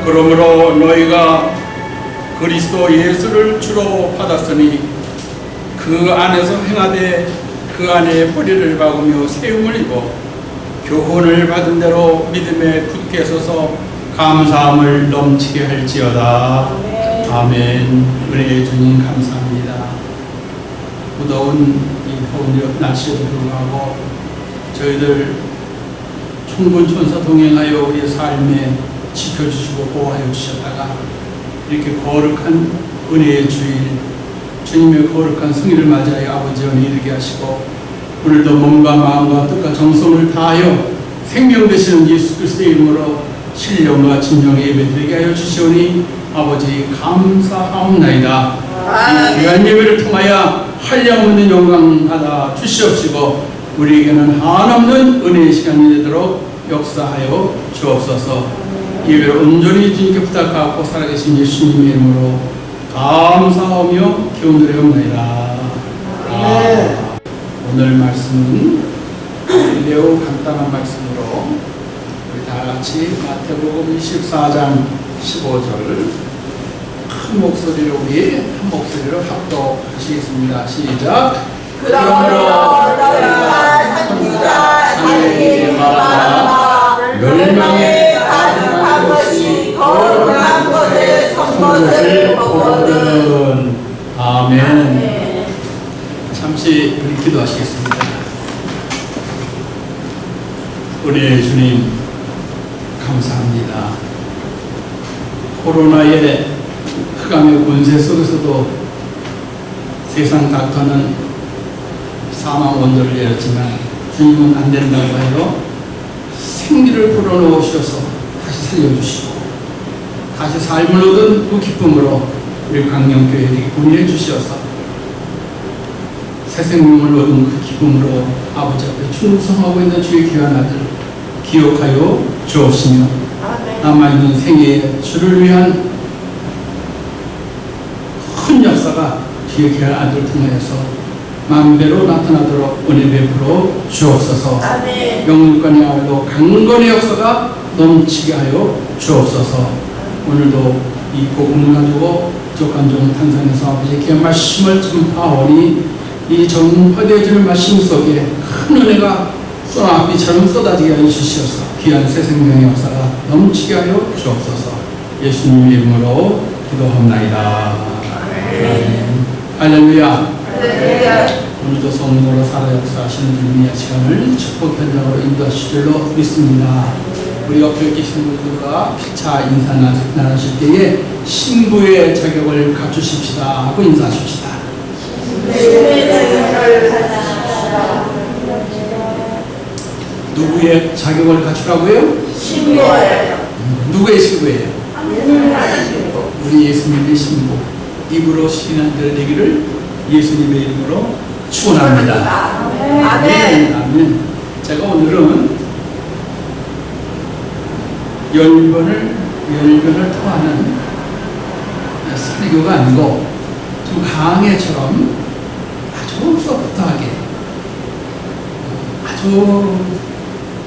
그러므로 너희가 그리스도 예수를 주로 받았으니 그 안에서 행하되 그 안에 뿌리를 박으며 세움을 입어 교훈을 받은 대로 믿음에 굳게 서서 감사함을 넘치게 할지어다. 아멘. 은혜의 주님 감사합니다. 무더운 이 더운 날씨에도 불구하고 저희들 충분천사 동행하여 우리의 삶에 지켜주시고 보호하여 주셨다가 이렇게 거룩한 은혜의 주일, 주님의 거룩한 성일을 맞이하여 아버지 은혜 이르게 하시고 오늘도 몸과 마음과 뜻과 정성을 다하여 생명 되시는 예수 그리스도의 이름으로 신령과 진정의 예배드리게 하여 주시오니 아버지 감사하옵나이다. 이 귀한 예배를 통하여 한량없는 영광 받아 주시옵시고 우리에게는 한없는 은혜의 시간이 되도록 역사하여 주옵소서. 예배를 온전히 주님께 부탁하고 살아계신 예수님의 이름으로 감사하며 기원드리옵나이다. 오늘 말씀은 매우 간단한 말씀으로 우리 다같이 마태복음 24장 15절 한 목소리로 한 목소리로 합독하시겠습니다. 시작. 그러므로 너희가 선지자 다니엘이 말하라. 멸망에 가득한 것이 거룩한 것에 선 것을 보거든. 아멘. 잠시 우리 기도하시겠습니다. 우리 주님 감사합니다. 코로나의 흑암의 권세 속에서도 세상 닥터는 사망 원도를 내렸지만 주님은 안 된다고 해요. 생기를 불어넣으셔서 다시 살려주시고 다시 삶을 얻은 그 기쁨으로 우리 광명교회에게 보내 주셔서 새 생명을 얻은 그 기쁨으로 아버지 앞에 충성하고 있는 주의 귀한 아들 기억하여 주옵시며 남아있는 생애에 주를 위한 큰 역사가 주의 귀한 아들을 통해서 만배로 나타나도록 은혜 베풀어 주옵소서. 영육간의 아울로 강건의 역사가 넘치게 하여 주옵소서. 오늘도 이 복음을 가지고 부족한 종 탄산에서 아버지의 귀한 말씀을 전파하오니 이 전파되어지는 말씀 속에 큰 은혜가 소나비처럼 쏟아지게 하여 주시옵소서. 귀한 새 생명의 역사가 넘치게 하여 주옵소서. 예수님의 이름으로 기도합나이다. 아멘. 할렐루야. 오늘도 성도로 살아 역사하시는 주님의 시간을 축복 현장으로 인도하실 줄로 믿습니다. 우리 옆에 계신 분들과 피차 인사 나누실 때에 신부의 자격을 갖추십시다 하고 인사하십시다. 누구의 자격을 갖추라고요? 신부예요. 누구의 신부예요? 우리 예수님의 신부. 입으로 시인한 대로 되기를 예수님의 이름으로 축원합니다. 아멘. 아멘. 제가 오늘은 열변을 토하는 설교가 아니고 좀 강해처럼 아주 소프트하게 아주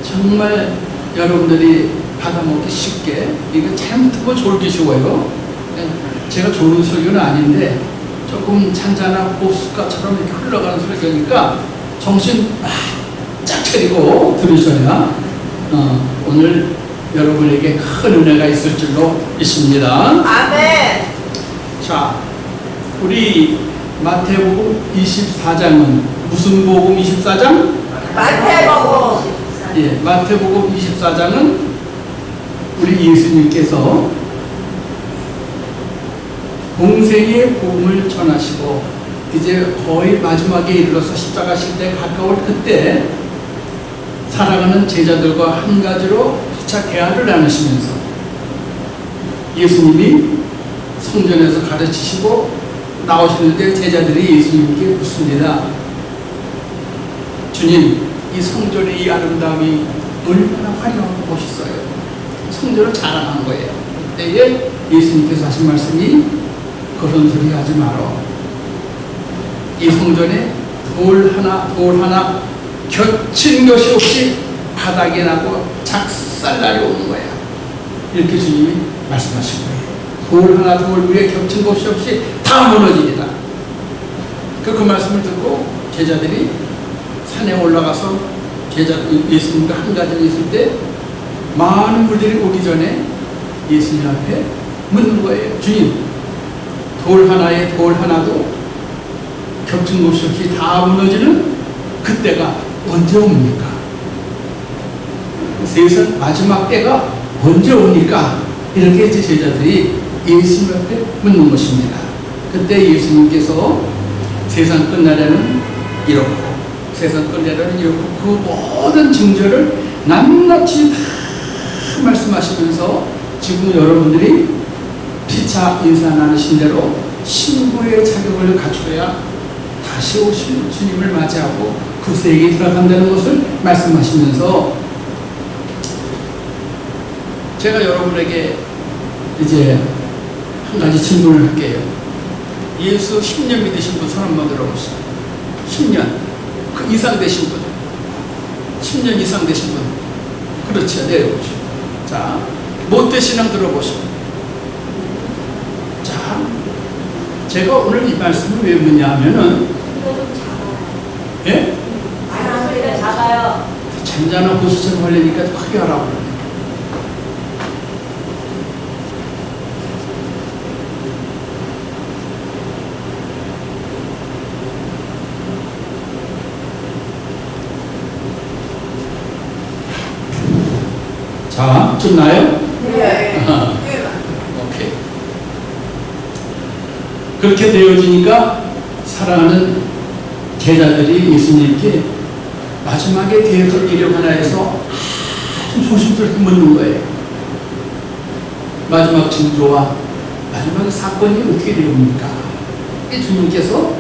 정말 여러분들이 받아먹기 쉽게 이거 잘못하면 졸기 쉬워요. 제가 좋은 설교는 아닌데 조금 잔잔한 호숫가처럼 이렇게 흘러가는 설교니까 정신 쫙 차리고 들으셔야 오늘 여러분에게 큰 은혜가 있을 줄로 믿습니다. 아멘. 자, 우리 마태복음 24장은 무슨 복음 24장? 마태복음. 예, 마태복음 24장은 우리 예수님께서 공생의 복음을 전하시고 이제 거의 마지막에 이르러서 십자가실 때 가까울 그때 살아가는 제자들과 한 가지로 피차 대화를 나누시면서 예수님이 성전에서 가르치시고 나오시는데 제자들이 예수님께 묻습니다. 주님, 이 성전의 이 아름다움이 얼마나 화려하고 멋있어요. 성전을 자랑한 거예요. 그때에 예수님께서 하신 말씀이 그런 소리 하지 마라. 이 성전에 돌 하나 겹친 것이 없이 바닥에 나고 작살날이 오는 거야. 이렇게 주님이 말씀하신 거예요. 돌 하나 돌 위에 겹친 곳이 없이 다 무너지리라. 그 말씀을 듣고 제자들이 산에 올라가서 예수님과 한가정에 있을 때 많은 분들이 오기 전에 예수님 앞에 묻는 거예요. 주님, 돌 하나에 돌 하나도 겹친 곳이 없이 다 무너지는 그때가 언제 옵니까? 세상 마지막 때가 언제 옵니까? 이렇게 제자들이 예수님 앞에 묻는 것입니다. 그때 예수님께서 세상 끝날에는 이렇고 세상 끝날에는 이렇고 그 모든 징조를 낱낱이 다 말씀하시면서 지금 여러분들이 피차 인사 나누신 대로 신부의 자격을 갖춰야 다시 오신 주님을 맞이하고 그 세계에 들어간다는 것을 말씀하시면서 제가 여러분에게 이제 한 가지 질문을 할게요. 예수 10년 믿으신 분 손 한번 들어보시죠. 10년 그 이상 되신 분, 10년 이상 되신 분, 그렇죠. 내려보시죠. 자, 못된 신앙 들어보시죠. 자, 제가 오늘 이 말씀을 왜 묻냐 하면은, 예? 소리가 작아요. 잔잔한 호수처럼 하려니까 크게 하라고 그러네. 자, 좋나요? 네. 오케이. 그렇게 되어지니까 사랑하는 제자들이 예수님께 마지막에 대해줄 일을 하나 해서 아주 조심스럽게 묻는 거예요. 마지막 징조와 마지막 사건이 어떻게 되옵니까? 주님께서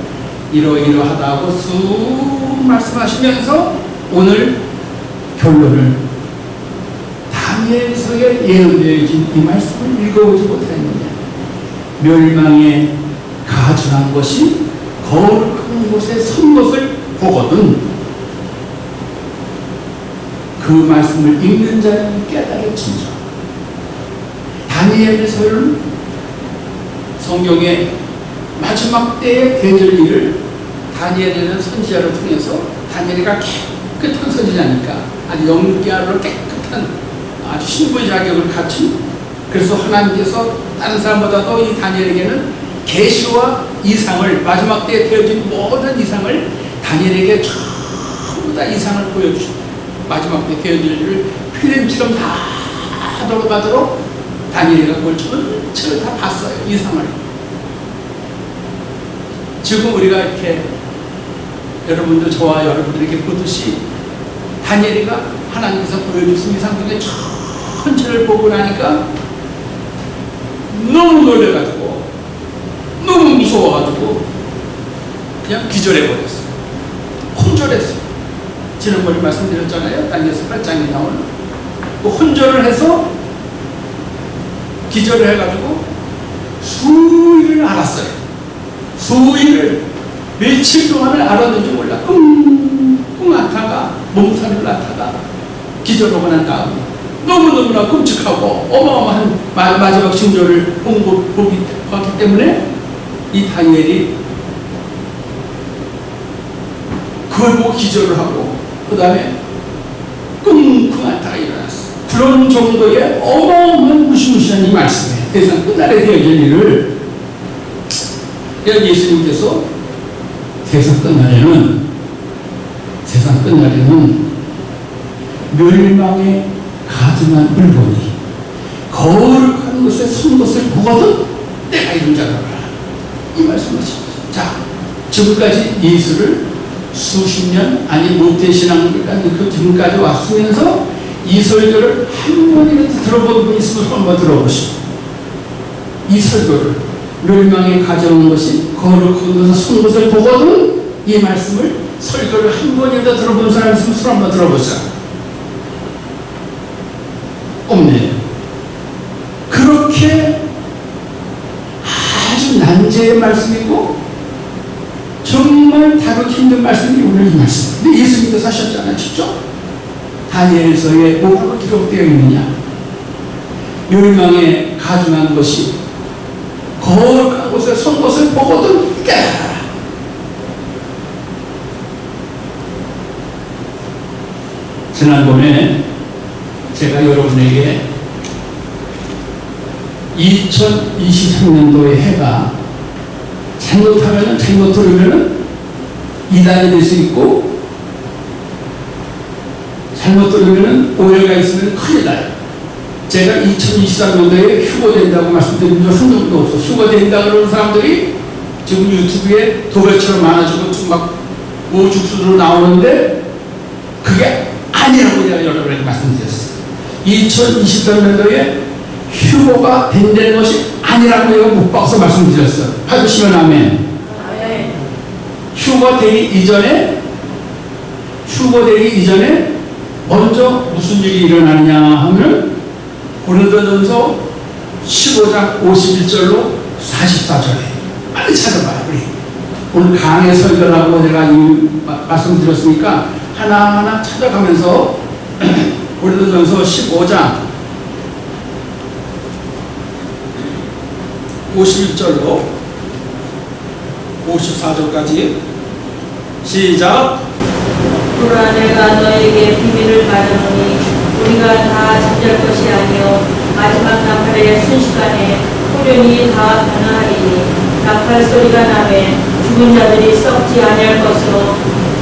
이러이러하다고 쑥 말씀하시면서 오늘 결론을 다니엘서에 예언되어진 이 말씀을 읽어보지 못했느냐. 멸망에 가증한 것이 거룩한 곳에 선 것을 보거든 그 말씀을 읽는 자는 깨달을지니라. 다니엘서는 성경의 마지막 때의 대절일을 다니엘이라는 선지자를 통해서 다니엘이가 깨끗한 선지자니까 아주 영계하로 깨끗한 아주 신부의 자격을 갖춘, 그래서 하나님께서 다른 사람보다도 이 다니엘에게는 계시와 이상을, 마지막 때에 되어진 모든 이상을 다니엘에게 전부 다 이상을 보여주신, 마지막 때 되어질 일을 필름처럼 다 돌아가도록 다니엘이가 그걸 전체를 다 봤어요. 이상을. 지금 우리가 이렇게 여러분들, 저와 여러분들에게 보듯이 다니엘이가 하나님께서 보여주신 이상 중에 전체를 보고 나니까 너무 놀래가지고 너무 무서워가지고 그냥 기절해버렸어. 혼절했어. 지난번에 말씀드렸잖아요. 다니엘서 8장에 나오는 그 혼절을 해서 기절을 해가지고 수일을 알았어요. 수일을 며칠 동안을 알았는지 몰라. 끙끙 앓다가 몸살을 앓다가 기절하고 난 다음에 너무너무나 끔찍하고 어마어마한 마지막 징조를 보기 때문에 이 다니엘이 그걸 보고 기절을 하고 그 다음에 끙끙 앓다가 일어났어. 그런 정도의 어마어마한 무시무시한 이 말씀에 세상 끝날에 되어질 일을 예수님께서 세상 끝날에는 멸망에 가증한 물건이 거룩한 곳에 선 것을 보거든 때가 이른 자라. 이 말씀하십니다. 자, 지금까지 예수를 수십 년, 아니 모태 신앙까지 그 지금까지 왔으면서 이 설교를 한 번이라도 들어본 분 있으면 한번 들어보시고, 이 설교를 멸망에 가져오는 것이 거룩한 곳에 선 것을 보거든 이 말씀을 설교를 한 번이라도 들어본 사람 있으면 손 한번 들어보자. 없네요. 그렇게 아주 난제의 말씀이고 정말 다루기 힘든 말씀이 오늘 이 말씀. 근데 예수님께서 하셨잖아요. 직접 다니엘서에 뭐라고 기록되어 있느냐. 멸망에 가증한 것이 거룩한 곳에 선 것을 보거든 깨달아라. 지난번에 제가 여러분에게 2023년도의 해가 잘못하면 잘못 들으면 이단이 될 수 있고 잘못 들으면 오해가 있으면 큰일 나요. 제가 2023년도에 휴거된다고 말씀드린 적 한 번도 없어. 휴거된다 그러는 사람들이 지금 유튜브에 도배처럼 많아지고 막 오죽수로 나오는데 그게 아니라고 내가 여러분에게 말씀드렸어요. 2023년도에 휴거가 된다는 것이 아니라고 내가 못 박서 말씀드렸어요. 받으시면 아멘. 휴거되기 이전에 먼저 무슨 일이 일어나느냐 하면 고린도전서 15장 51절로 44절에 빨리 찾아봐요. 우리 오늘 강의 설교라고 제가 말씀드렸으니까 하나하나 찾아가면서 고린도전서 15장 51절로 54절까지 시작. 그러나 내가 너에게 비밀을 말하노니 우리가 다 잠잘 것이 아니요 마지막 나팔의 순식간에 후련히 다 변화하리니 나팔 소리가 나매 죽은 자들이 썩지 아니할 것으로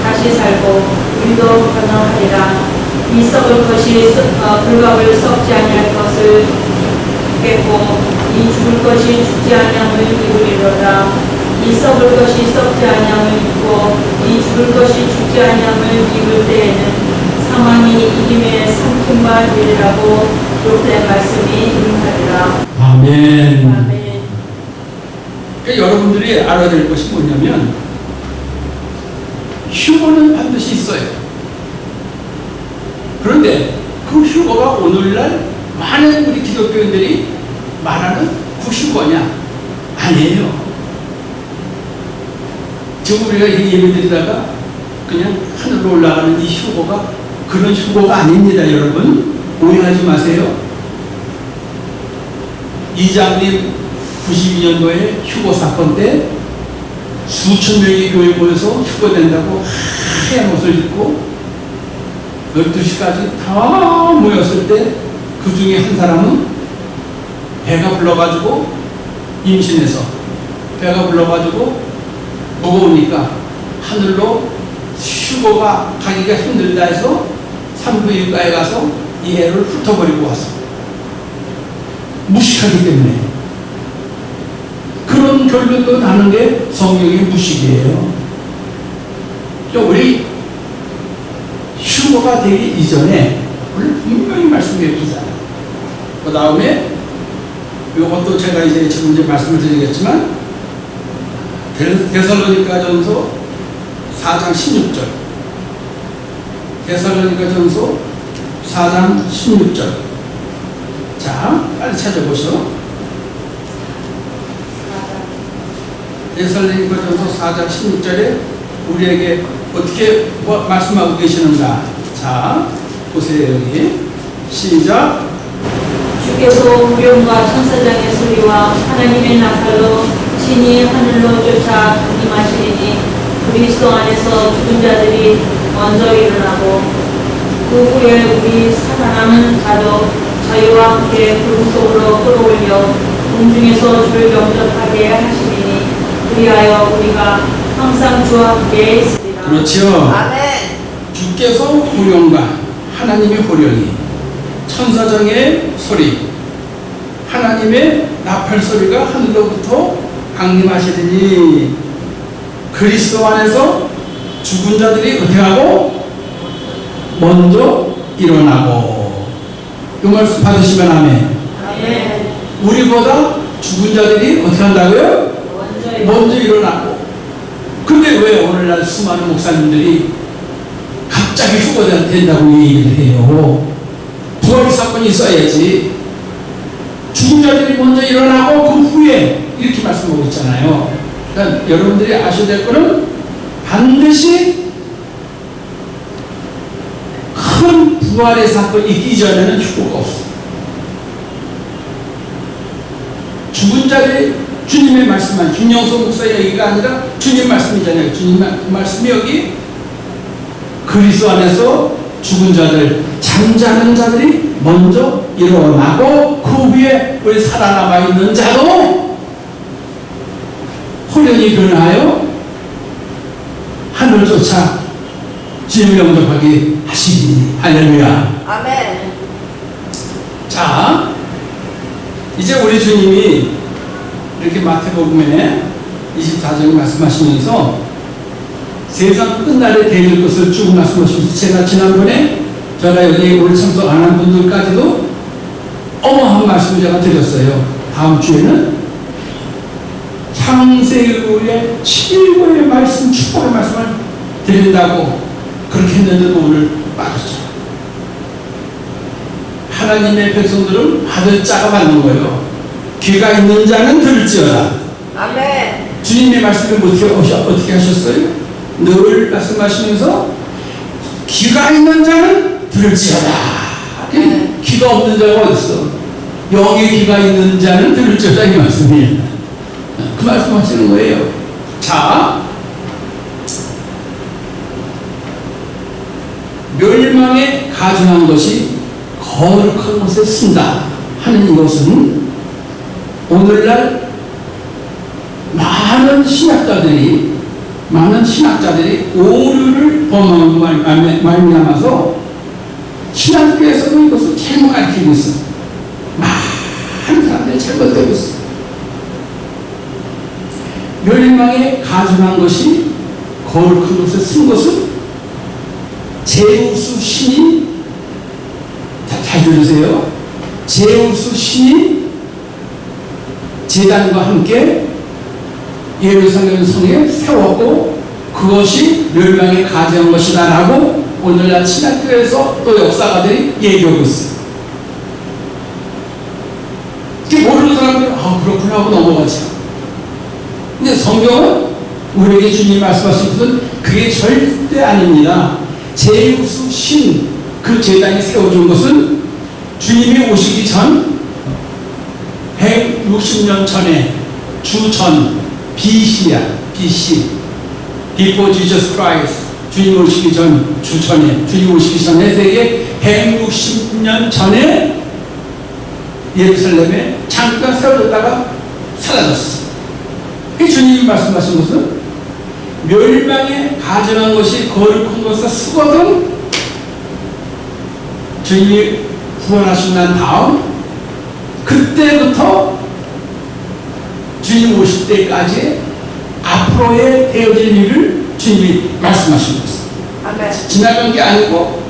다시 살고 우리도 변화하리라. 이 썩을 것이 불갑을 썩지 아니할 것을 입겠고 이 죽을 것이 죽지 아니함을 입으리로다. 이 썩을 것이 썩지 아니함을 입고 이 죽을 것이 죽지 아니함을 입을 때에는 사망이 이김에 삼킴바 되리라고 기록된 말씀이 임하리라. 아멘. 아멘. 그러니까 여러분들이 알아야 될 것이 뭐냐면 휴거는 반드시 있어요. 그런데 그 휴거가 오늘날 많은 우리 기독교인들이 말하는 그 휴거냐? 아니에요. 지금 우리가 이 예배드리다가 그냥 하늘로 올라가는 이 휴거가 그런 휴거가 아닙니다. 여러분 오해하지 마세요. 이장님 92년도에 휴거 사건 때 수천 명이 교회 모여서 휴거된다고 하얀 옷을 입고 12시까지 다 모였을 때 그 중에 한 사람은 배가 불러가지고 임신해서 배가 불러가지고 무거우니까 하늘로 휴거가 가기가 힘들다 해서 산부인과에 가서 이 애를 훑어버리고 왔어. 무식하기 때문에. 그런 결론도 나는 게 성경의 무식이에요. 우리 휴거가 되기 이전에 오늘 분명히 말씀해 주잖아요. 그 다음에 이것도 제가 지금 말씀을 드리겠지만 데살로니가전서 4장 16절 데살로니가전서 4장 16절 자 빨리 찾아보시오. 데살로니가전서 4장 16절에 우리에게 어떻게 말씀하고 계시는가. 자 보세요. 여기 시작. 주께서 우령과 천사장의 소리와 하나님의 나팔로 신이 하늘로 쫓아 강림하시리니 그리스도 안에서 죽은 자들이 먼저 일어나고 그 후에 우리 살아남은 자도 저희와 함께 구름 속으로 끌어올려 공중에서 주를 영접하게 하시리니 그리하여 우리가 항상 주와 함께 있으리라. 그렇지요. 아멘. 주께서 호령과 하나님의 호령이 천사장의 소리 하나님의 나팔 소리가 하늘로부터 강림하시더니 그리스도 안에서 죽은 자들이 어떻게 하고 먼저 일어나고. 이 말씀 받으시면 아멘. 아멘. 우리보다 죽은 자들이 어떻게 한다고요? 먼저 일어나고. 근데 왜 오늘날 수많은 목사님들이 갑자기 휴거된다고 얘기를 해요? 부활 사건이 있어야지. 죽은 자들이 먼저 일어나고 그 후에 이렇게 말씀하고 있잖아요. 그러니까 여러분들이 아셔야 될 거는 반드시 큰 부활의 사건이 있기 전에는 휴거가 없어요. 죽은 자들이 주님의 말씀만, 김영소 목사의 얘기가 아니라 주님 말씀이잖아요. 주님 말씀이 여기 그리스도 안에서 죽은 자들, 잠자는 자들이 먼저 일어나고 그 위에 우리 살아남아 있는 자도 호련히 변하여 하늘 쫓아 주님을 영접하게 하시니. 할렐루야. 아멘. 자, 이제 우리 주님이 이렇게 마태복음에 24장에 말씀하시면서 세상 끝날에 대할 것을 쭉 말씀하시면서, 제가 지난번에 제가 여기 오늘 참석 안 한 분들까지도 어마어마한 말씀을 제가 드렸어요. 다음 주에는 창세기의 최고의 말씀, 축복의 말씀을 드린다고 그렇게 했는데도 오늘 빠졌죠. 하나님의 백성들은 받을 자가 받는 거예요. 귀가 있는 자는 들을지어다. 아멘. 주님의 말씀을 어떻게 하셨어요? 늘 말씀하시면서 귀가 있는 자는 들을지어다. 귀가 없는 자가 어디 있어? 여기 귀가 있는 자는 들을지어다, 이 말씀이에요. 그 말씀하시는 거예요. 자, 멸망에 가증한 것이 거룩한 것에 쓴다 하는 이것은 오늘날 많은 신학자들이 오류를 범하는 말미암아서 신학교에서도 이것을 잘못 가르치고 있어. 많은 사람들이 잘못되고 있어. 멸망에 가증한 것이 거룩한 것에 쓴 것은 제우스 신이, 잘 들으세요. 제우스 신이 제단과 함께 예루살렘 성에 세웠고 그것이 멸망에 가증한 것이다 라고 오늘날 신학교에서 또 역사가들이 얘기하고 있어요. 이게 모르는 사람들은 그렇구나 하고 넘어가죠. 근데 성경은 우리에게 주님 말씀하신 것은 그게 절대 아닙니다. 제우스 신, 그 제단이 세워진 것은 주님이 오시기 전 160년 전에 주전, BC야, BC, Before Jesus Christ. 주님 오시기 전, 주전에, 주님 오시기 전에 세계 160년 전에 예루살렘에 잠깐 세워졌다가 사라졌어. 이 주님이 말씀하신 것은 멸망에 가증한 것이 거룩한 것을 쓰거든 주님이 구원하신 난 다음 그때부터 주님 오실 때까지 앞으로의 되어질 일을 주님이 말씀하신 것입니다. 아멘. 지나간 게 아니고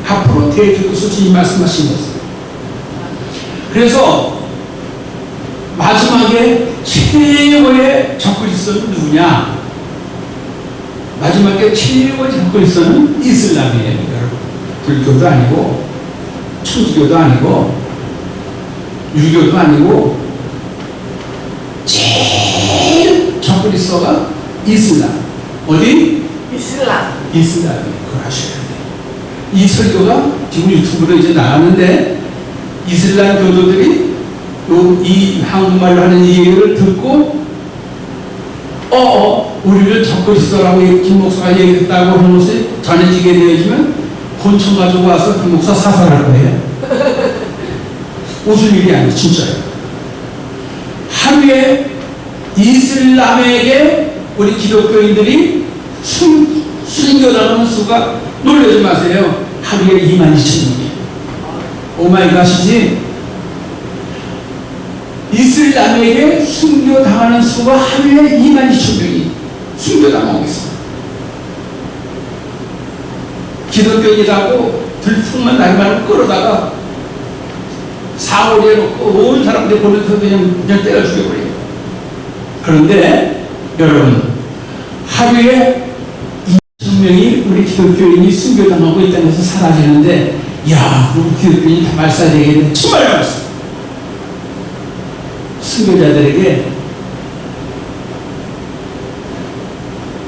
앞으로 되어질 것을 주님이 말씀하신 것입니다. 그래서 마지막에 최고의 적그리스도는 누구냐? 마지막에 최고의 적그리스도는 이슬람이에요. 여러분, 불교도 아니고 천주교도 아니고 유교도 아니고 제일 적그리스도가 이슬람. 어디? 이슬람. 이슬람이에요. 그걸 아셔야 돼요. 이 설교가 지금 유튜브로 이제 나가는데 이슬람 교도들이 이 한국말로 하는 이 얘기를 듣고 우리를 적그리스도라고 김 목사가 얘기했다고 하는 것이 전해지게 되어지면 본청 가지고 와서 김 목사 사살할 거예요. 웃을 일이 아니에요. 진짜요. 하루에 이슬람에게 우리 기독교인들이 순교당하는 수가, 놀라지 마세요, 하루에 22,000명이에요. 오마이갓이지. 이슬람에게 순교당하는 수가 하루에 22,000명이 순교당하고 있어요. 기독교인이라고 들통만 날만 끌어다가 사고리에 놓고 온 사람들이 보내서 그냥 때려 죽여버려요. 그런데 여러분, 하루에 2,000명이 우리 기독교인이 순교당하고 있다는 것을 사라지는데, 우리 기독교인이 다 말싸야 되겠네. 정말 말씀. 순교자들에게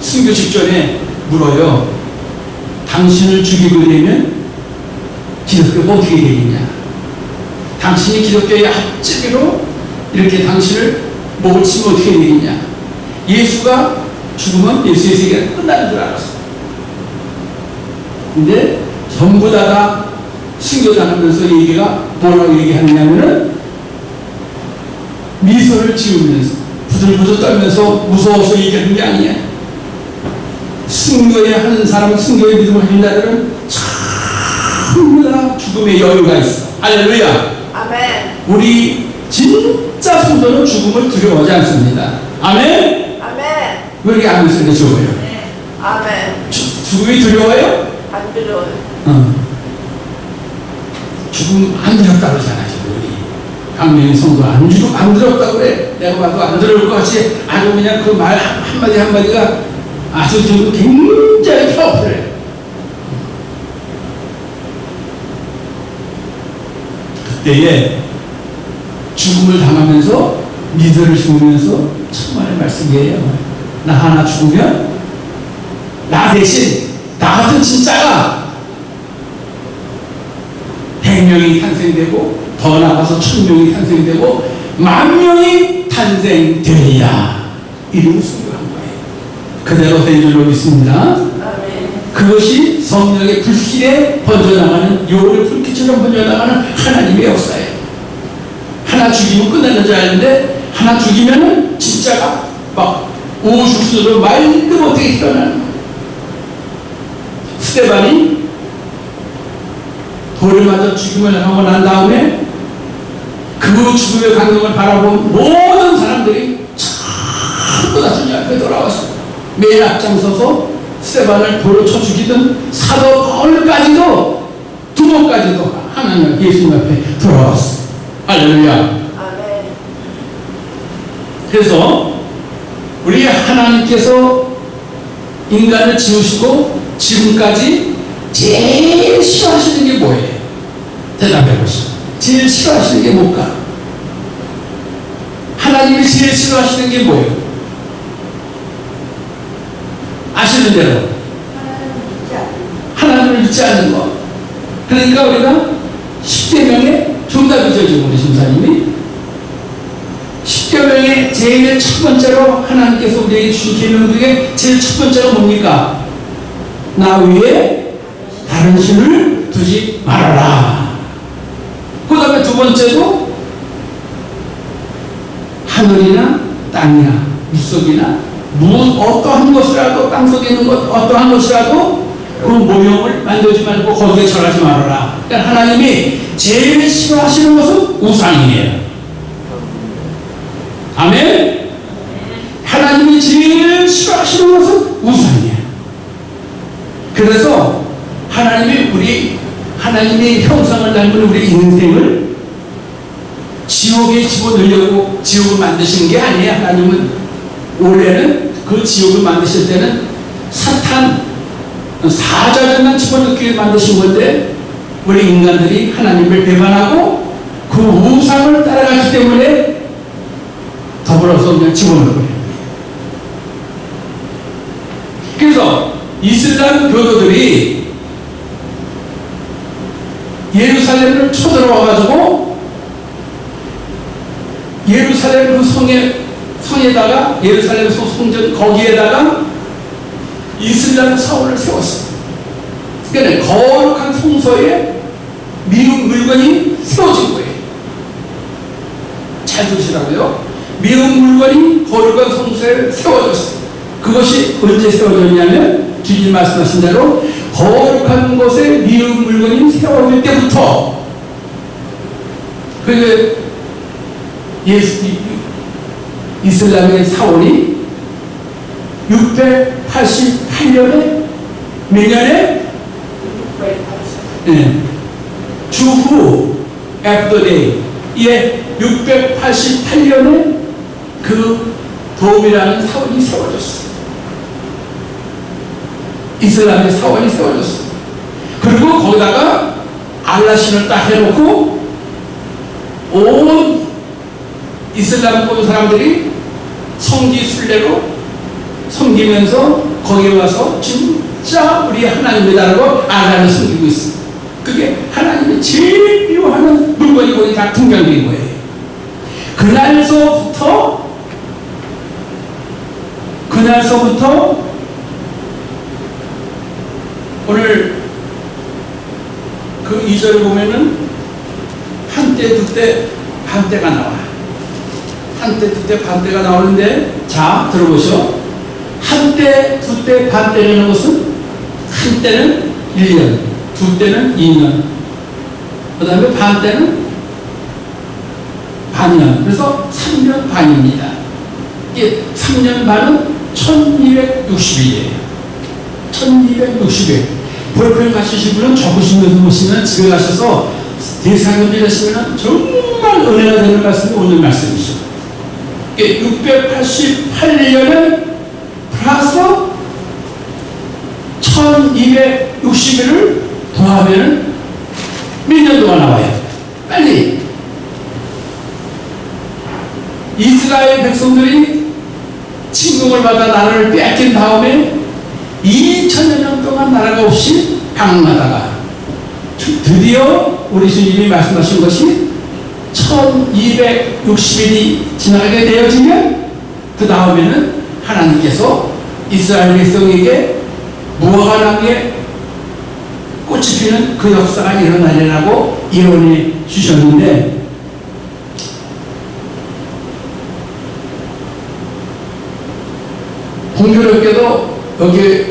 순교 직전에 물어요. 당신을 죽이고 되면 기독교가 어떻게 되겠냐? 당신이 기독교의 앞제비로 이렇게 당신을 목을 치면 어떻게 되겠냐. 예수가 죽으면 예수의 세계가 끝나는 줄 알았어. 근데 전부 다 숨겨나가면서 얘기가 뭐라고 얘기하느냐면은 미소를 지으면서 부들부들 떨면서 무서워서 얘기하는 게 아니야. 순교에 하는 사람, 순교의 믿음을 하는 자들은 전부 다 죽음의 여유가 있어. 할렐루야. 아멘. 우리 진짜 성도는 죽음을 두려워하지 않습니다. 아멘. 아멘. 왜 이렇게 안 웃으니까 좋아요? 아멘. 죽음이 두려워요? 안 두려워요. 죽음 안 두렵다고 그러잖아, 지금 우리. 강명희 성도 안 두렵다고 그래. 내가 봐도 안 두려울 것 같이 아주 그냥 그 말 한마디 한마디가 아주 지금 굉장히 파워풀해. 그때에 죽음을 당하면서 미소를 심으면서 정말 말씀이에요. 나 하나 죽으면 나 대신 나 같은 진짜가 100명이 탄생되고 더 나아가서 1000명이 탄생되고 10,000명이 탄생되리라. 이름을 순교한 거예요. 그대로 된 줄로 믿습니다. 아멘. 그것이 성령의 불길에 번져나가는, 요를 불길처럼 번져나가는 하나님의 역사예요. 하나 죽이면 끝나는 줄 알았는데 하나 죽이면은 진짜가 막 우죽순으로 말도 못하게 태어나는 거예요. 스데반이 돌을 맞아 죽임을 하고 난 다음에 그 죽음의 광경을 바라본 모든 사람들이 전부 다 주님 앞에 돌아왔어요. 맨 앞장서서 스데반을 돌로 쳐 죽이던 사도 바울까지도, 두목까지도 하나님 예수님 앞에 돌아왔어요. 할렐루야. 아멘. 그래서 우리 하나님께서 인간을 지으시고 지금까지 제일 싫어하시는 게 뭐예요? 대답해 보시죠. 제일 싫어하시는 게 뭘까? 하나님이 제일 싫어하시는 게 뭐예요? 아시는 대로 하나님을 믿지 않는 거. 그러니까 우리가 10계명의 정답이죠, 지금 우리 심사님이. 10계명의 제일 첫 번째로 하나님께서 우리에게 주신 계명 중에 제일 첫 번째로 뭡니까? 나 위에 다른 신을 두지 말아라. 그 다음에 두 번째도 하늘이나 땅이나 물속이나 어떠한 것이라도, 땅속에 있는 것 어떠한 것이라도 그 모형을 만들지 말고 거기에 절하지 말아라. 그러니까 하나님이 제일 싫어하시는 것은 우상이에요. 아멘. 하나님이 제일 싫어하시는 것은 우상이에요. 그래서 하나님이 하나님의 형상을 닮은 우리 인생을 지옥에 집어넣으려고 지옥을 만드신 게 아니에요. 하나님은 원래는 그 지옥을 만드실 때는 사탄, 사자들만 집어넣기를 만드신 건데 우리 인간들이 하나님을 배반하고 그 우상을 따라가기 때문에 더불어서 그냥 집어넣은 거예요. 그래서 이슬람 교도들이 예루살렘을 쳐들어와가지고 예루살렘 그 성에다가 예루살렘 성전 거기에다가 이슬람 사원을 세웠어요. 그러니까 거룩한 성소에 미운 물건이 세워진 거예요. 잘 들으시라고요. 미운 물건이 거룩한 성소에 세워졌어요. 그것이 언제 세워졌냐면 주님 말씀하신 대로 거룩한 곳에 미운 물건이 세워질 때부터 그 이슬람의 사원이 688년에 몇 년에? 네. 주후 after day 예, 688년에 그 도움이라는 사원이 세워졌어요. 이슬람의 사원이 세워졌어요. 그리고 거기다가 알라신을 딱 해놓고 온 이슬람 본 사람들이 성지 순례로 섬기면서 거기에 와서 진짜 우리 하나님이다라고 알라를 섬기고 있습니다. 그게 하나님이 제일 미워하는 물건이 거기 다 등장된 거예요. 그날서부터 오늘 그 2절을 보면은 한때 두때 반때가 나와. 한때 두때 반때가 나오는데, 자 들어보시오. 한때 두때 반때라는 것은 한때는 1년, 두때는 2년, 그 다음에 반때는 반년, 그래서 3년 반입니다. 이게 3년 반은 1260일이에요. 1260일. 볼펜 가시신 분은 적으시면서 보시면 집에 가셔서 대사경질 하시면 정말 은혜가 되는 말씀이 오늘 말씀이죠. 688년을 플러스 1260일을 더하면 몇 년 동안 나와요? 빨리. 이스라엘 백성들이 침공을 받아 나라를 빼앗긴 다음에 2000여 년 동안 나라가 없이 방황하다가 드디어 우리 주님이 말씀하신 것이 1260일이 지나게 되어지면 그 다음에는 하나님께서 이스라엘 백성에게 무화과나무에 꽃이 피는 그 역사가 일어나리라고 예언해 주셨는데, 공교롭게도 여기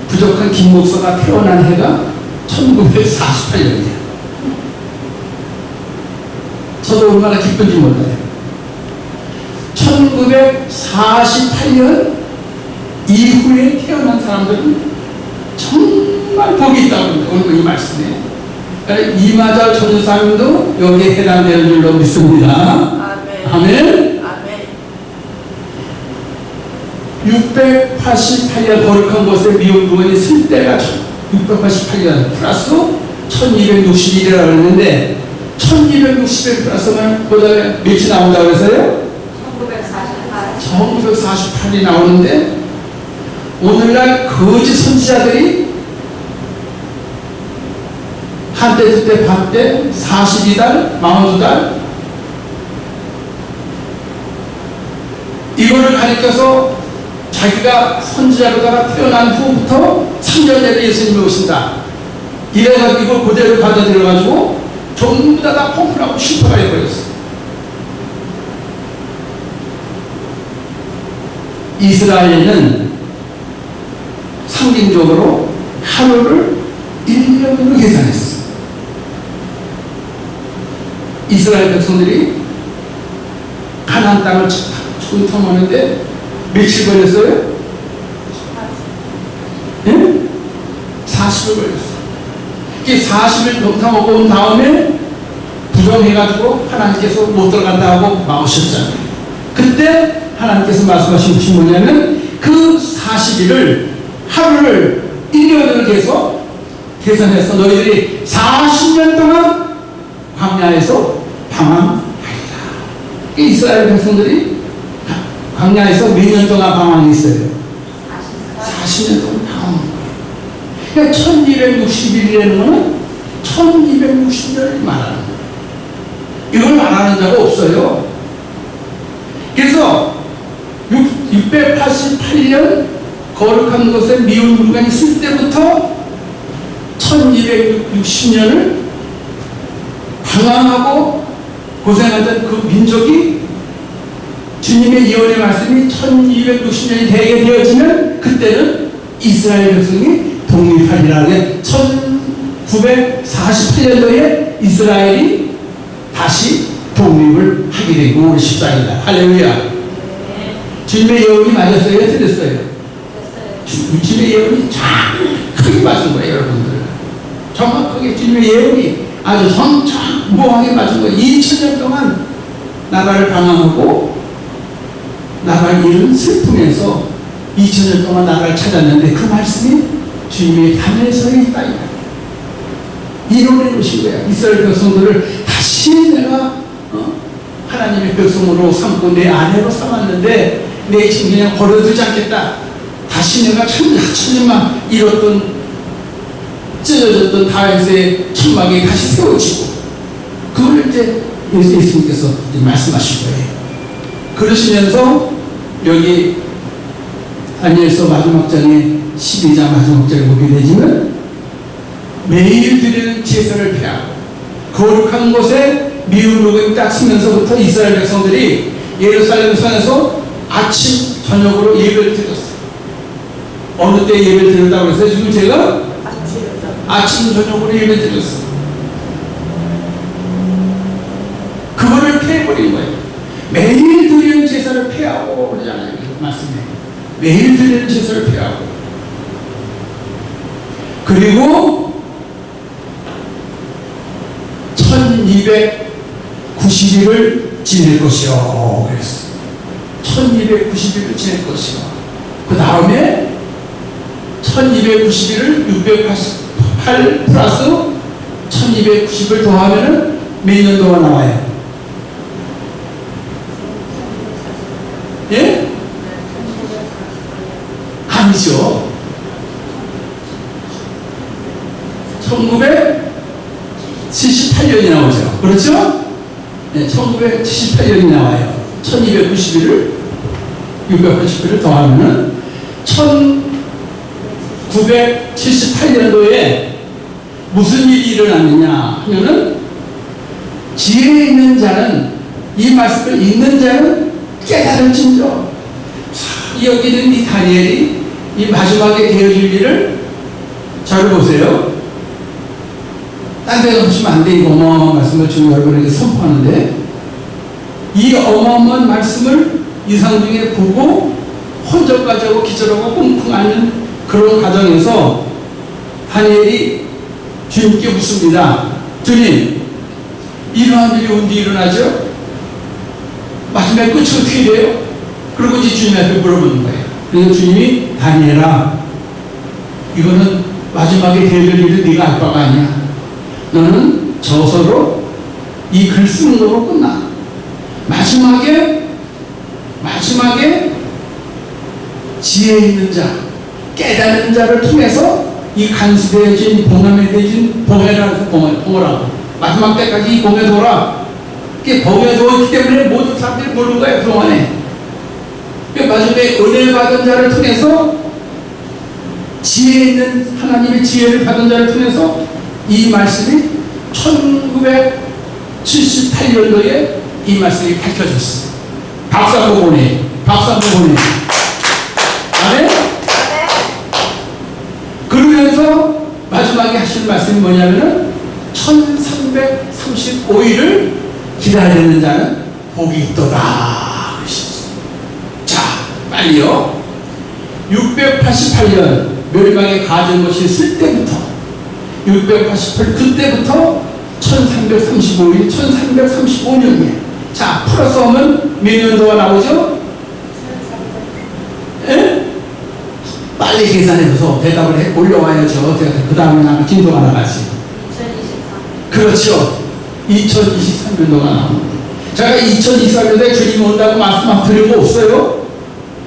부족한 김 목사가 태어난 해가 1948년이에요. 저도 얼마나 기쁜지 몰라요. 1948년 이후에 태어난 사람들은 정말 복이 있다고 합니다. 오늘 이 말씀에. 그러니까 이마자 전도사님도 여기에 해당되는 줄로 믿습니다. 아멘. 아멘. 아멘. 688년 거룩한 곳에 미운 부분이 쓸 때가 688년 플러스 1260일이라고 했는데, 1260일 플러스면 그 다음에 몇이 나온다고 해서요? 1948이 나오는데, 오늘날 거짓 선지자들이 한때 두때 반때 42달 42달 이거를 가리켜서 자기가 선지자로다가 태어난 후부터 3년 내에 예수님이 오신다, 이래가지고 이걸 그대로 받아들여가지고 전부 다 펑크라고 실패가 해버렸어. 이스라엘은 상징적으로 하루를 1년으로 계산했어. 이스라엘 백성들이 가나안 땅을 정탐하는데 며칠 걸렸어요? 예? 40일 걸렸어. 이게 40일 정탐하고 온 다음에 부정해가지고 하나님께서 못 들어간다 하고 막으셨잖아요. 그때 하나님께서 말씀하신 것이 뭐냐면, 그 40일을 하루를 1년을 계산해서 너희들이 40년 동안 광야에서 방황하리라. 이스라엘 백성들이 광야에서 몇 년 동안 방황했어요? 40년 동안 방황한 거예요. 그러니까 1260일이라는 거는 1260년을 말하는 거예요. 이걸 말하는 자가 없어요. 그래서 688년 거룩한 곳에 미운 물건이 있을 때부터 1260년을 방황하고 고생하던 그 민족이 주님의 예언의 말씀이 1260년이 되게 되어지면 그때는 이스라엘 백성이 독립하리라는 게 1948년도에 이스라엘이 다시 독립을 하게 되고 5월 14일이다. 할렐루야. 주님의 예언이 맞았어요? 틀렸어요? 주님의 예언이 정확하게 맞은 거예요, 여러분들. 정확하게 주님의 예언이 아주 정확하게 맞은 거예요. 2000년 동안 나라를 방황하고 나라를 잃은 슬픔에서 2000년 동안 나라를 찾았는데, 그 말씀이 주님의 담에서 있다. 이론해 놓으신 거야. 이스라엘 백성들을 다시 내가 하나님의 백성으로 삼고 내 아내로 삼았는데 내 지금 그냥 버려두지 않겠다. 다시 내가 천년만 잃었던 찢어졌던 다윗의 천막이 다시 세워지고, 그걸 이제 예수님께서 말씀하신 거예요. 그러시면서 여기 다니엘서 마지막 장에 12장 마지막 장에 보게 되지만 매일 드리는 제사를 피하고 거룩한 곳에 미운 녹음이 딱 쓰면서부터 이스라엘 백성들이 예루살렘 성에서 아침 저녁으로 예배를 드렸어요. 어느 때 예배를 드렸다고 해서 지금 제가 아침 저녁으로 예배 드렸어요. 그거를 피해버린 거예요. 매일 드리는 제사를 피하고 그러잖아요. 말씀에 매일 드리는 제사를 피하고 그리고 1290일을 지낼 것이요. 그랬어요. 1290일을 지낼 것이요. 그 다음에 1290일을 688 플러스 1290을 더하면은 몇 년도가 나와요? 예? 아니죠. 1978년이 나오죠. 그렇죠? 네, 1978년이 나와요. 1291을 690을 더하면은 1978년도에 무슨 일이 일어났느냐 하면은 지혜 있는 자는 이 말씀을 읽는 자는 깨달을진저. 여기는 이 다니엘이 이 마지막에 되어질 일을 잘 보세요. 딴 데 보시면 안 돼. 이 어마어마한 말씀을 지금 여러분에게 선포하는데 이 어마어마한 말씀을 이상중에 보고 혼절까지 하고 기절하고 꽁꽁 앓는 그런 과정에서 다니엘이 주님께 묻습니다. 주님, 이러한 일이 언제 일어나죠? 마지막 끝이 어떻게 돼요? 그리고 이제 주님한테 물어보는 거예요. 그래서 주님이 다니엘아, 이거는 마지막에 될 일을 네가 알 바가 아니야. 너는 저서로 이 글 쓰는 거로 끝나. 마지막에 지혜 있는 자, 깨닫는 자를 통해서 이 간수되어진 봉함에 되어진 봉해라고 마지막 때까지 이 봉해 돌아. 이게 봉해 돌기 때문에 모든 사람들이 모르는 거예요. 그동안에 마지막에 은혜 받은 자를 통해서 지혜 있는 하나님의 지혜를 받은 자를 통해서 이 말씀이 1978년도에 이 말씀이 밝혀졌어요. 박수 한번 보내. 박수 한번 보내. 아멘? 그러면서 마지막에 하신 말씀이 뭐냐면은 1335일을 기다리는 자는 복이 있도다. 자, 빨리요. 688년 멸망의 가정것이 있을 때부터 688 그때부터 1335일 1335년이에요. 자, 플러스 하면 몇 년도가 나오죠? 예? 빨리 계산해서 대답을 해 올려와야죠. 그 다음에 나가 진도가 나가지. 2023. 그렇죠. 2023년도가 나옵니다. 제가 2023년도에 주님 온다고 말씀 드린 거 없어요?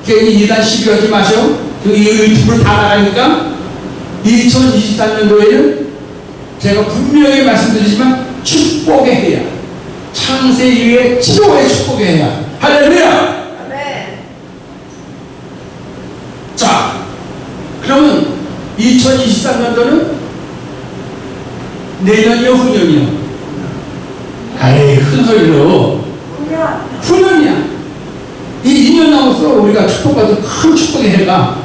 괜히 2단 시비 하지 마셔. 이 유튜브를 다 나가니까 2023년도에는 제가 분명히 말씀드리지만 축복의 해야. 창세 이후에 치료의 축복의 해야. 할렐루야! 아멘. 자, 그러면 2023년도는 내년이요, 후년이요? 아이, 큰 소리로. 후년이야. 이 2년 남았어. 우리가 축복받은 큰 축복의 해가.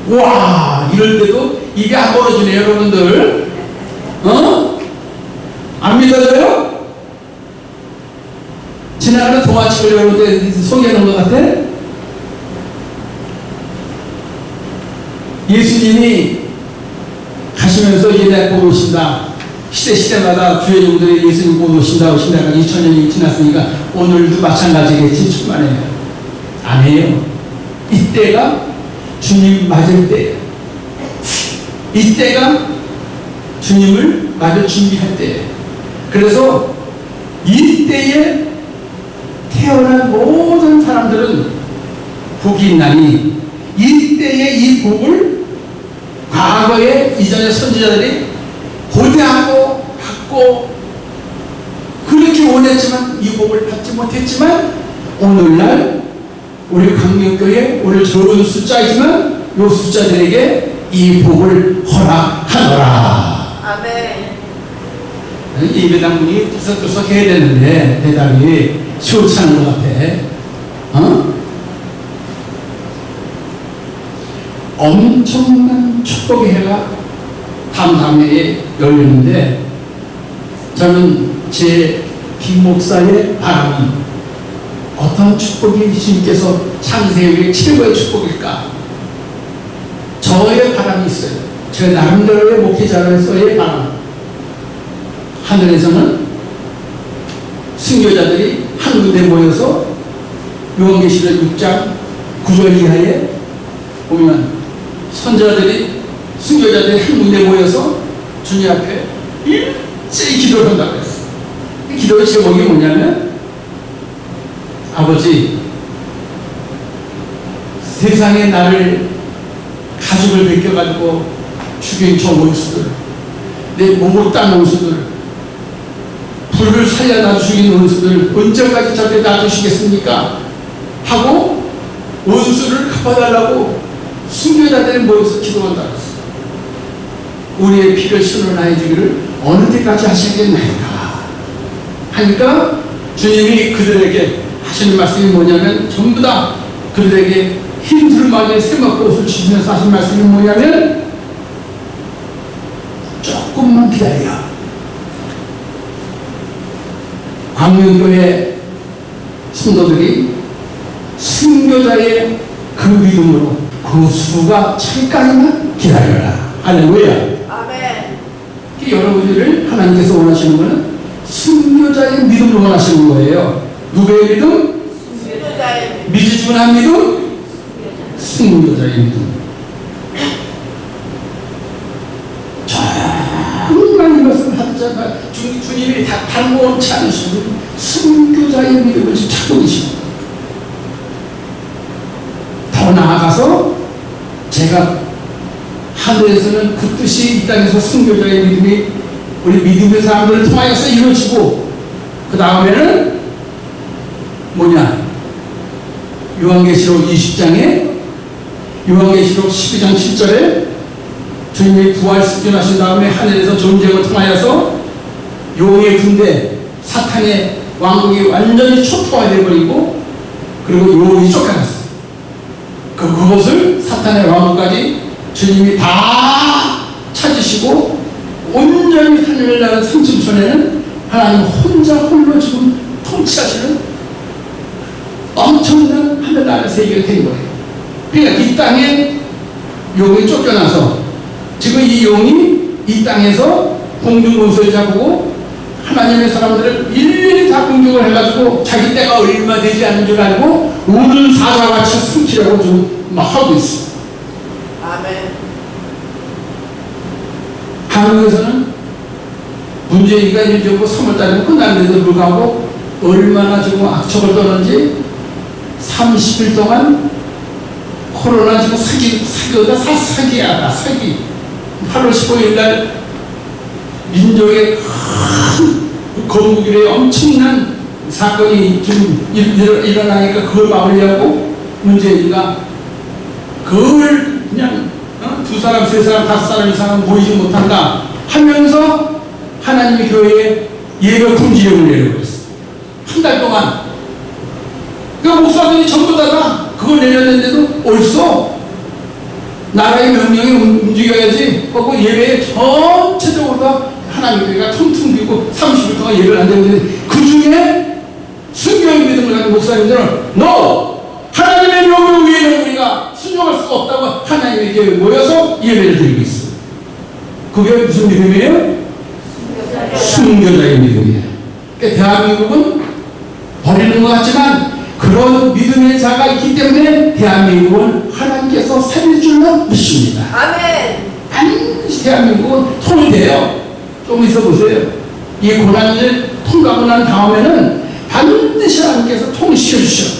와, 이럴 때도 입이 안 벌어지네, 여러분들. 어? 안 믿어져요? 지나가는 동화책을 여러분들 소개하는 것 같아? 예수님이 가시면서 이제 보고 오신다. 시대마다 주의종들이 예수님 보고 오신다고 신다가 2000년이 지났으니까 오늘도 마찬가지겠지. 충만해요. 아니에요. 이때가 주님 맞을 때예요. 이때가 주님을 맞을 준비할 때예요. 그래서 이때에 태어난 모든 사람들은 복이 있나니 이때에 이 복을 과거에 이전의 선지자들이 고대하고 받고 그렇게 원했지만 이 복을 받지 못했지만 오늘날 우리 광명교회 오늘 적은 숫자이지만 이 숫자들에게 이 복을 허락하노라. 아멘. 예배당분이 뜨석뜨석 해야 되는데 대답이 시원치 않은 것 같아. 엄청난 축복의 해가 다음 해에 열리는데 저는 제 김목사의 바람은 어떤 축복이 주님께서 창세의 최고의 축복일까? 저의 바람이 있어요. 제 나름대로의 목회자로서의 바람. 하늘에서는 순교자들이 한 군데 모여서 요한계시록 6장 9절 이하에 보면 선자들이 순교자들이 한 군데 모여서 주님 앞에 일제히 기도를 한다고 했어요. 이 기도의 제목이 뭐냐면 아버지 세상에 나를 가죽을 벗겨가지고 죽인 저 원수들 내 몸을 딴 원수들 불을 살려다 죽인 원수들 언제까지 저렇게 놔두시겠습니까? 하고 원수를 갚아달라고 순교자들이 모여서 기도한다고 했어요. 우리의 피를 신원하여 주기를 어느 때까지 하시겠나이까 하니까 주님이 그들에게 하시는 말씀이 뭐냐면 전부 다 그들에게 흰 두루마리에 새먹고 옷을 주시면서 하신 말씀이 뭐냐면 조금만 기다려. 광명교회 성도들이 순교자의 그 믿음으로 그 수가 찰까지만 기다려라. 할렐루야. 아멘. 여러분들을 하나님께서 원하시는 것은 순교자의 믿음을 원하시는 거예요. 누구의 믿음? 순교자의 미지근한 믿음? 순교자의 믿음. 정말 이 말씀을 하자마자 주님이 다 단고치 않으시는 순교자의 믿음을 지금 찾고 계십니다. 더 나아가서 제가 하늘에서는 그 뜻이 이 땅에서 순교자의 믿음이 우리 믿음의 사람들을 통하여서 이루어지고 그 다음에는 뭐냐? 요한계시록 20장에 요한계시록 12장 7절에 주님이 부활 승천하신 다음에 하늘에서 전쟁을 통하여서 용의 군대 사탄의 왕국이 완전히 초토화되어버리고 그리고 용이 쫓겨났어. 그것을 사탄의 왕국까지 주님이 다 찾으시고 온전히 하늘을 나는 성층천에는 하나님 혼자 홀로 지금 통치하시는 엄청난 하늘나라 세계가 된 거예요. 그러니까 이 땅에 용이 쫓겨나서 지금 이 용이 이 땅에서 공중권세를 잡고 하나님의 사람들을 일일이 다 공격을 해가지고 자기 때가 얼마 되지 않은 줄 알고 우는 사자같이 숨기려고 좀 막 하고 있어요. 아멘. 한국에서는 문재인이가 일정부 3월달에 끝났는데도 불구하고 얼마나 지금 악촉을 떠는지 30일 동안 코로나 지금 사기가 사기야, 사기. 8월 15일 날 민족의 큰 건국일에 엄청난 사건이 좀 일어나니까 그걸 막으려고 문재인이가 그걸 그냥 두 사람, 세 사람, 다섯 사람 이상은 모이지 못한다 하면서 하나님의 교회에 예배 금지령을 내려버렸어. 한 달 동안. 그러니까 목사들이 전부 다가 그걸 내렸는데도 옳소. 나라의 명령이 움직여야지. 그리고 예배에 전체적으로 다 하나님의 교회가 퉁퉁 비고 30일 동안 예배를 안 되는데 그 중에 순교의 믿음을 가진 목사님들은 NO! 하나님의 명령 위에는 우리가 순종할 수가 없다고 하나님의 교회에 모여서 예배를 드리고 있어요. 그게 무슨 믿음이에요? 순교자의 믿음이에요. 그러니까 대한민국은 버리는 것 같지만 그런 믿음의 자가 있기 때문에 대한민국은 하나님께서 살릴 줄로 믿습니다. 아멘. 반드시 대한민국은 통일돼요. 좀 있어 보세요. 이 고난을 통과하고 난 다음에는 반드시 하나님께서 통일시켜 주셔.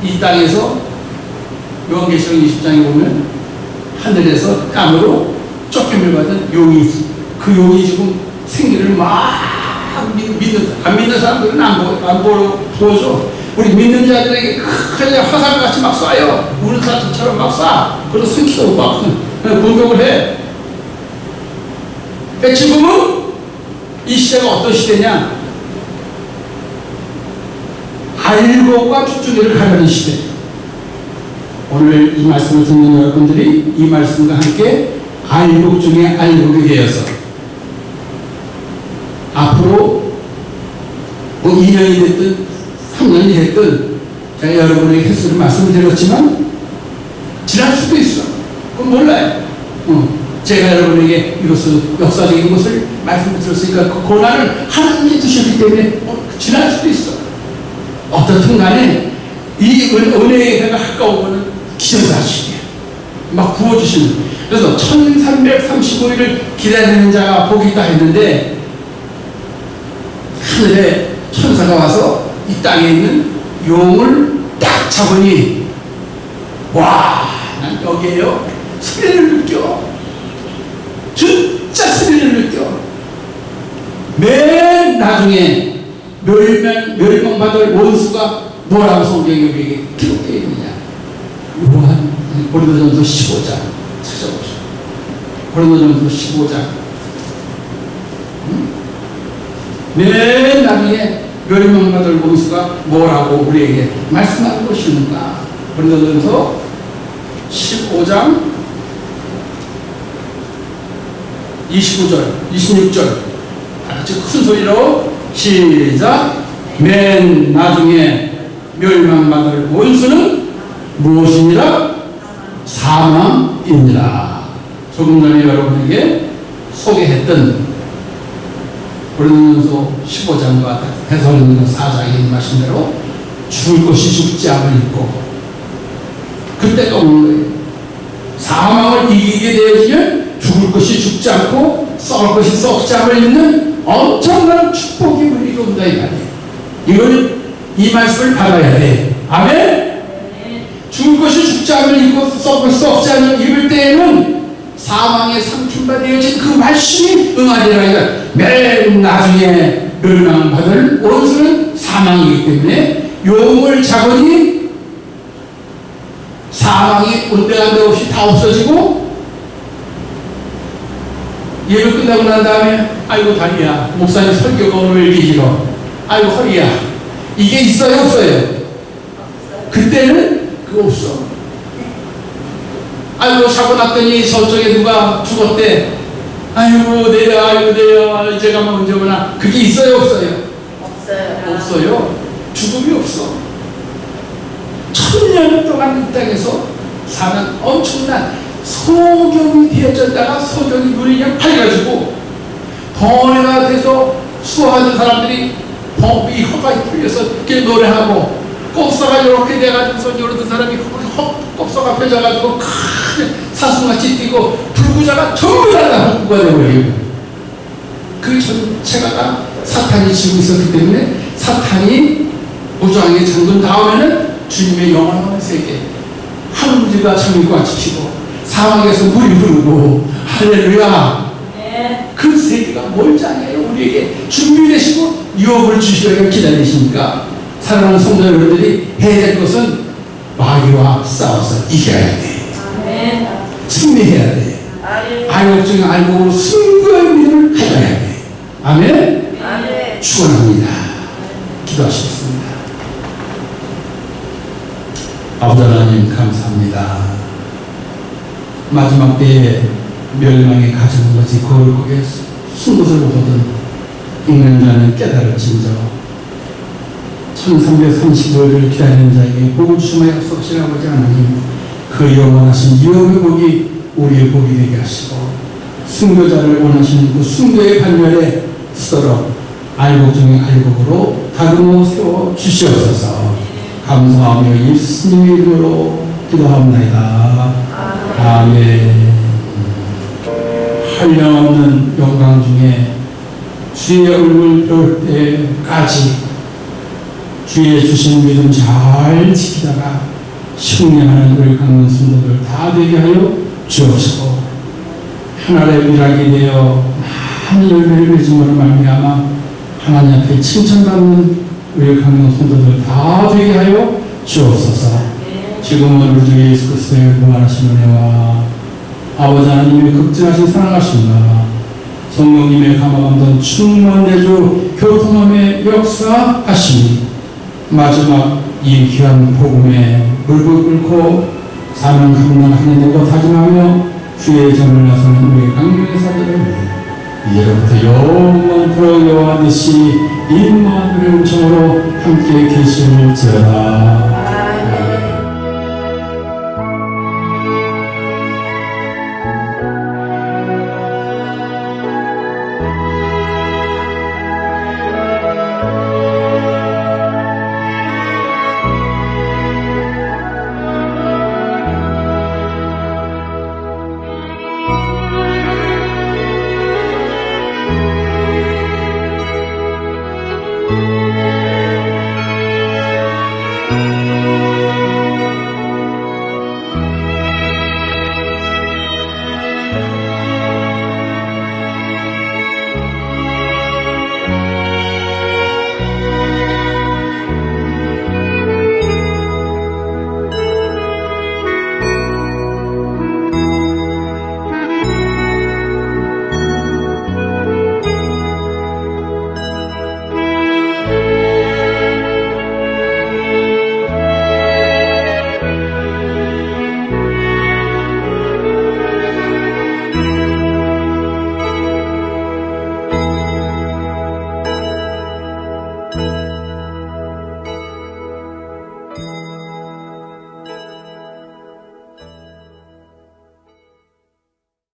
이 땅에서 요한계시록 20장에 보면 하늘에서 땀으로 쫓김을 받은 용이 있어. 그 용이 지금 생기를 막 안 믿는 사람들은 안 보여줘. 우리 믿는 자들에게 그냥 화살같이 막 쏴요. 우르사처럼 막 쏴. 그래서 숨기도 막 공격을 해. 근데 지금은 이 시대가 어떤 시대냐? 알곡과 쭉쭉이를 가르는 시대. 오늘 이 말씀을 듣는 여러분들이 이 말씀과 함께 알곡 중에 알곡이 되어서 앞으로 뭐 2년이 됐든 3년이 됐든 제가 여러분에게 횟수를 말씀을 드렸지만 지날 수도 있어. 그건 몰라요. 제가 여러분에게 이것을 역사적인 것을 말씀드렸으니까 그 고난을 하나님이 두셨기 때문에 지날 수도 있어. 어떻든 간에 이 은혜의 해가 가까우면 기적사실이야. 막 부어주시는. 그래서 1335일을 기다리는 자가 복이 있다 했는데 하늘에 천사가 와서 이 땅에 있는 용을 딱 잡으니 와, 난 여기에요 스릴을 느껴. 진짜 스릴을 느껴. 맨 나중에 멸망받을 원수가 뭐라고 성경에 우리에게 기록되어 있느냐. 요한 고린도전서 15장 찾아보죠. 고린도전서 15장 맨 나중에 멸망받을 원수가 뭐라고 우리에게 말씀하는 것이는가. 고린도전서 15장 29절 26절 같이 큰 소리로 시작. 맨 나중에 멸망받을 원수는 무엇이니라? 사망이니라. 조금 전에 여러분에게 소개했던 고린도전서 15장과 데살로니가 4장의 말씀대로 죽을 것이 죽지 않을 있고 그때가 오는 거예요. 사망을 이기게 되어지면 죽을 것이 죽지 않고 썩을 것이 썩지 않을 있는 엄청난 축복이 우리에게 온다 이 말이에요. 이걸 이 말씀을 받아야 돼. 아멘? 죽을 것이 죽지 않을 있고 썩을 것이 썩지 않을 입을 때에는 사망의 삼킨바 되어진 그 말씀이 응하리라. 맨 나중에 멸망받을 원수는 사망이기 때문에 용을 잡으니 사망이 온데간데 없이 다 없어지고 예배 끝나고 난 다음에 아이고 다리야, 목사님 설교가 오늘 왜 이렇게 길어, 아이고 허리야, 이게 있어요 없어요? 그때는 그거 없어. 아이고 사고 났더니 저쪽에 누가 죽었대, 아이고 내야 이제 가면 언제 오나. 그게 있어요 없어요? 없어요. 없어요. 죽음이 없어. 1000년 동안 이 땅에서 사는 엄청난 소경이 되어졌다가 소경이 눈이 그냥 밝아지고 번뇌가 돼서 수호하는 사람들이 이 허가 풀려서 이렇게 노래하고 꼽사가 이렇게 돼가지고서 이러던 사람이 꼽사가 펴져가지고 큰 사슴같이 뛰고 불구자가 전부 다 복구가 되어버리고 그 전체가 다 사탄이 지고 있었기 때문에 사탄이 우주왕에 잠든 다음에는 주님의 영원한 세계 하늘지가 잠일같이 피고 사막에서 물이 흐르고 할렐루야. 그 세계가 멀지 않아요. 우리에게 준비되시고 유업을 주시려고 기다리시니까 사랑하는 성도 여러분들이 해야 될 것은 마귀와 싸워서 이겨야 돼. 승리해야 돼. 알곡 중에 알곡으로 승부의 믿음을 가져야 돼. 아멘. 축원합니다. 기도하시겠습니다. 아버지 하나님 감사합니다. 마지막 때에 멸망에 가져온 것이 거룩하게 쓴 것을 보거든 읽는 자는 깨달을진저 1335일을 기다리는 자에게 복을 주시며 약속하신 아버지 하나님, 그 영원하신 유업의 복이 우리의 복이 되게 하시고 순교자를 원하시는 그 순교의 반열에 서도록 알곡 중에 알곡으로 다듬어 세워 주시옵소서. 감사하며 예수님의 이름으로 기도합니다. 아멘. 한량없는 영광 중에 주의 얼굴 볼 때까지 주의 주신 믿음 잘 지키다가 승리하는 우리 강원 성도들 다 되게 하여 주옵시고 하나의 미락이 되어 많은 열매를 맺음으로 말미암아 하나님 앞에 칭찬받는 우리 강경 성도들 다 되게 하여 주옵소서. 지금은 우리 주 예수 그리스도의 무한하신 은혜와 아버지 하나님의 극진하신 사랑하심과 성령님의 감화감동 충만대주 교통함의 역사하심이 마지막 이 귀한 복음에 물불 끓고 사명 감당하는 것 다짐하며 주의 정을 나서는 우리 강경의 사도를 위해 이제부터 영원토록 여호와 듯이 임마누엘 음성으로 함께 계실지어다.